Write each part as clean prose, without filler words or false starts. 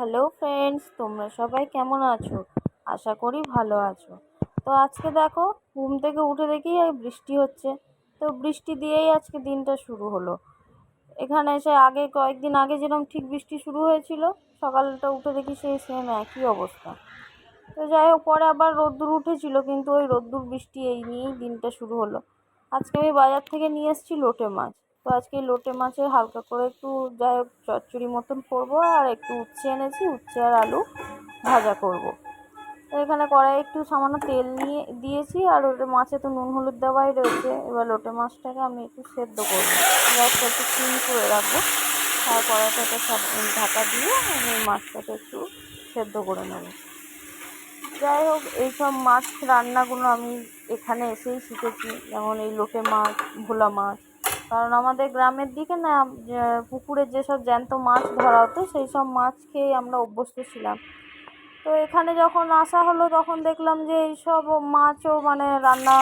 Hello friends, তোমরা সবাই কেমন আছো? আশা করি ভালো আছো। তো আজকে দেখো, ঘুম থেকে উঠে দেখি এই বৃষ্টি হচ্ছে। তো বৃষ্টি দিয়েই আজকে দিনটা শুরু হলো। এখানে এসে আগে কয়েকদিন আগে যেরকম ঠিক বৃষ্টি শুরু হয়েছিল, সকালটা উঠে দেখি সেই সেম একই অবস্থা। তো যাই হোক, পরে আবার রোদ্দুর উঠেছিল, কিন্তু ওই রোদ্দুর বৃষ্টি এই নিয়েই দিনটা শুরু হলো। আজকে আমি বাজার থেকে নিয়ে এসেছি লোটে মাছ। তো আজকে এই লোটে মাছের হালকা করে একটু যাই হোক চচ্চড়ি মতন করবো, আর একটু উচ্ছে এনেছি, উচ্ছে আর আলু ভাজা করব। তো এখানে কড়াই একটু সামান্য তেল নিয়ে দিয়েছি, আর ওটা মাছে তো নুন হলুদ দেওয়াই রয়েছে। এবার লোটে মাছটাকে আমি একটু সেদ্ধ করবো, গ্যাসটা একটু সিম করে রাখবো। আর কড়াইটাকে সব ঢাকা দিয়ে আমি মাছটাকে একটু সেদ্ধ করে নেবো। যাই হোক, এইসব মাছ রান্নাগুলো আমি এখানে এসেই শিখেছি, যেমন এই লোটে মাছ, ভোলা মাছ। কারণ আমাদের গ্রামের দিকে না, পুকুরে যেসব জ্যান্ত মাছ ধরা হতো সেই সব মাছ খেয়ে আমরা অভ্যস্ত ছিলাম। তো এখানে যখন আসা হলো তখন দেখলাম যে এইসব মাছও মানে রান্না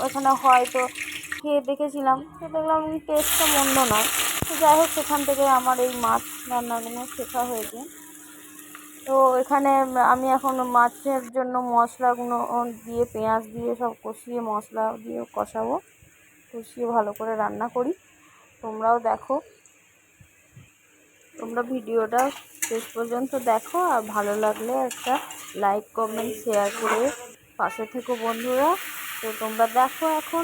এখানে হয়। তো খেয়ে দেখেছিলাম, তো দেখলাম টেস্টটা মন্দ নয়। তো যাই হোক, সেখান থেকে আমার এই মাছ রান্নাগুলো শেখা হয়েছে। তো এখানে আমি এখন মাছের জন্য মশলাগুলো দিয়ে, পেঁয়াজ দিয়ে সব কষিয়ে, মশলা দিয়ে কষাবো, কষিয়ে ভালো করে রান্না করি। তোমরাও দেখো, তোমরা ভিডিওটা শেষ পর্যন্ত দেখো, আর ভালো লাগলে একটা লাইক, কমেন্ট, শেয়ার করে পাশে থেকো বন্ধুরা। তো তোমরা দেখো এখন